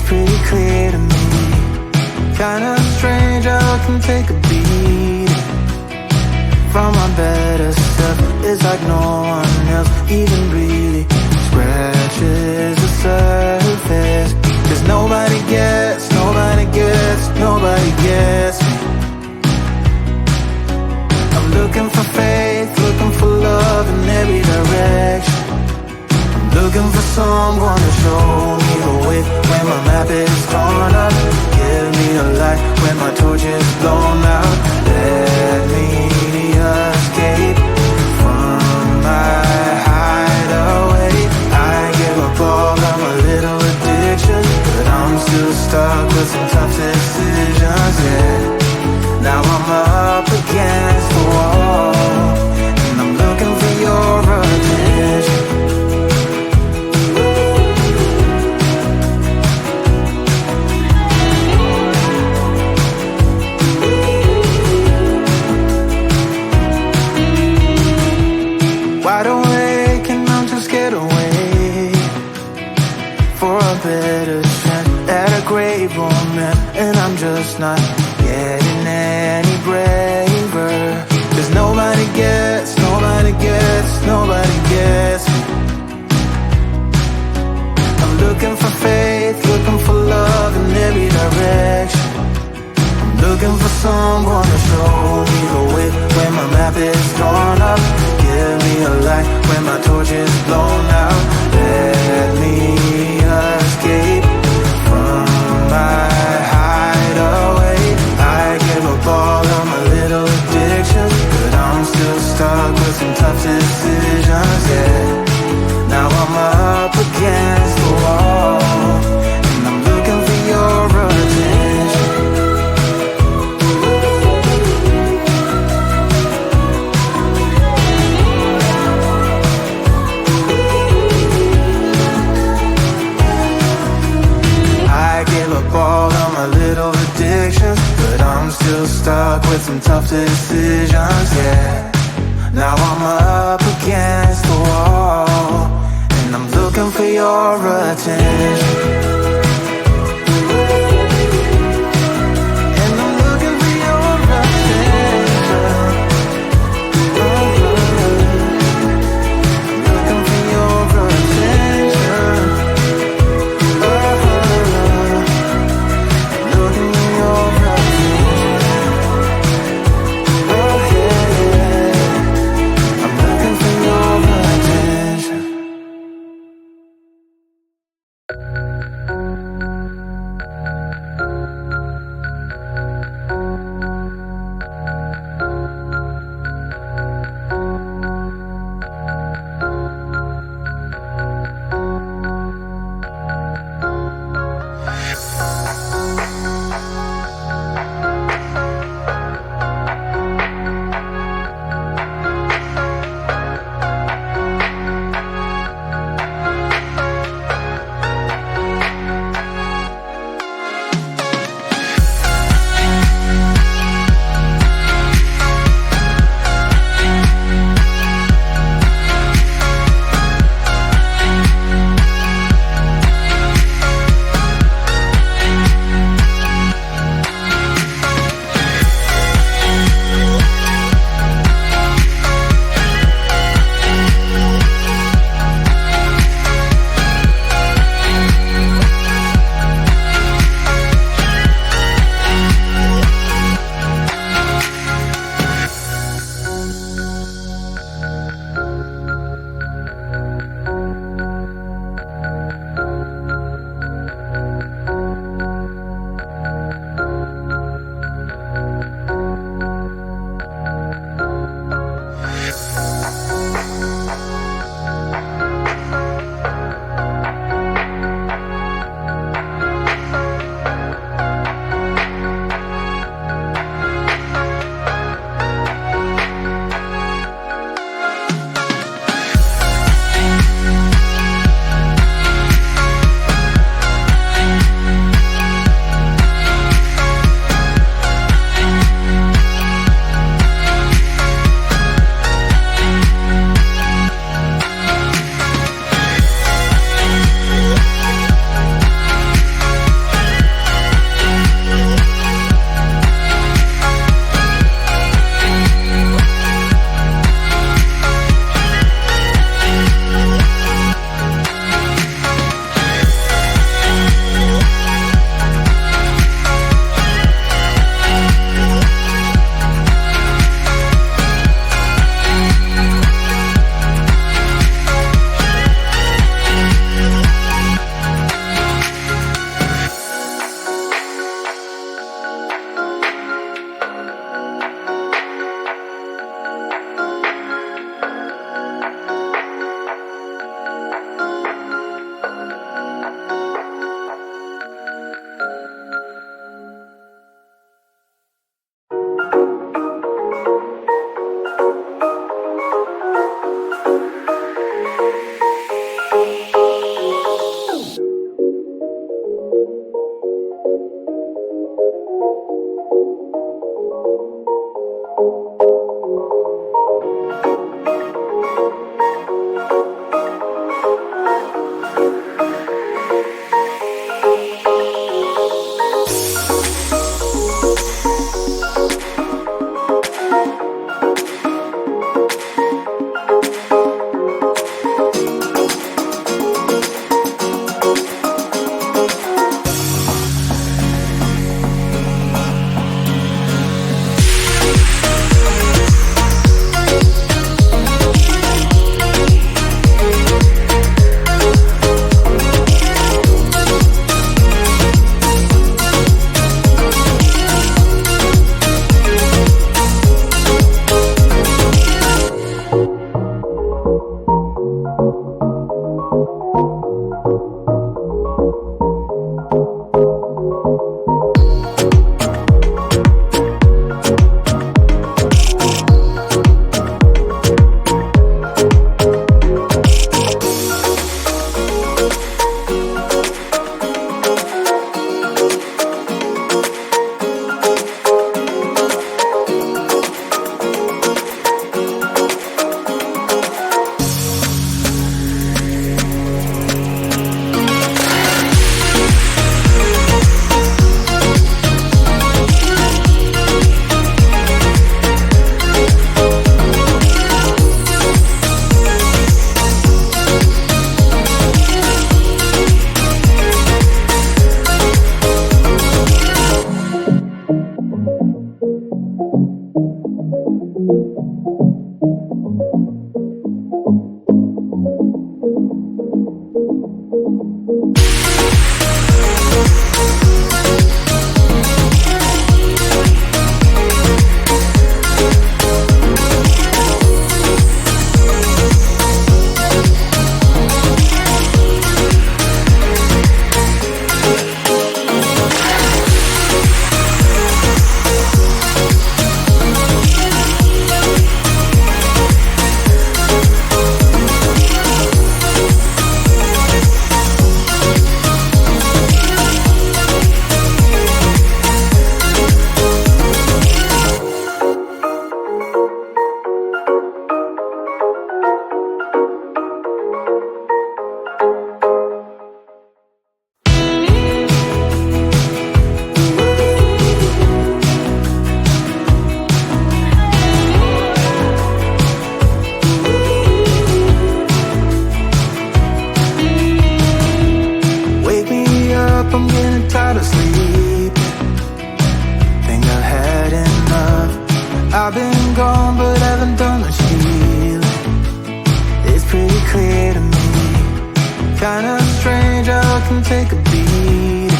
pretty clear to me. Kinda strange how I can take a beat from my better self. It's like no one else even really scratches the surface. Cause nobody gets me. I'm looking for faith, looking for love in every direction. I'm looking for someone to show me the way when my map is torn up. Give me a light when my torch is blown out. Let me escape from my hideaway. I give up all of my little addictions, but I'm still stuck with some tough decisions, yeah. Now I'm up against the wall, and I'm looking for your attention. Wide awake and I'm just scared away for a better chance at a great romance, and I'm just not getting any braver. Cause nobody gets me. I'm looking for faith, looking for love in every direction. I'm looking for someone to show me the way when my map is torn up. Give me a light when my torch is blown out. Let me escape from my hideaway. I give up all of my little addictions, but I'm still stuck with some tough decisions, yeah. Now I'm up against the wall, and I'm looking for your attention. I give up all of my little addictions, but I'm still stuck with some tough decisions, yeah. Now I'm up against the wall, and I'm looking for your attention. And I'm looking for your attention. Looking for your attention. Looking for your attention. Oh yeah, I'm looking for your attention. try to sleep. Think I've had enough. I've been gone but haven't done much healing. It's pretty clear to me, kinda strange how I can take a beat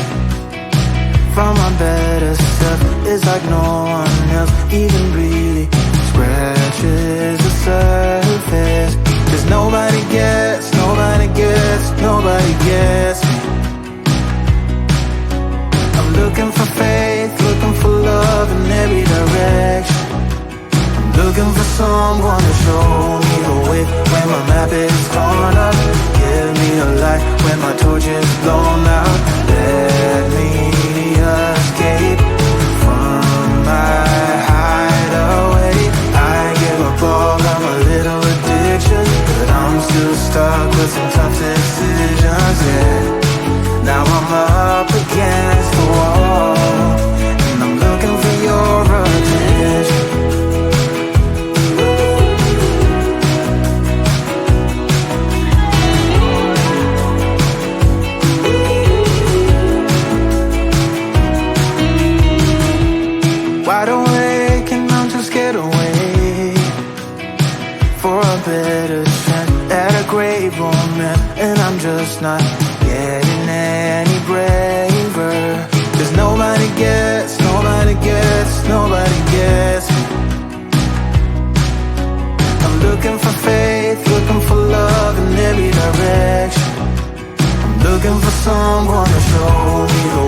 from my better self. It's like no one else even really scratches the surface. Cause nobody gets me. I'm looking for faith, looking for love in every direction. I'm looking for someone to show me the way when my map is torn up. Give me a light when my torch is blown out. Let me escape from my hideaway. I give up all of my little addictions, but I'm still stuck with some tough decisions, yeah. Now I'm up against the wall, and I'm looking for your attention. Wide awake and I'm just scared away for a better chance at a great romance, and I'm just not getting any braver. Cause nobody gets me. I'm looking for faith, looking for love in every direction. I'm looking for someone to show me the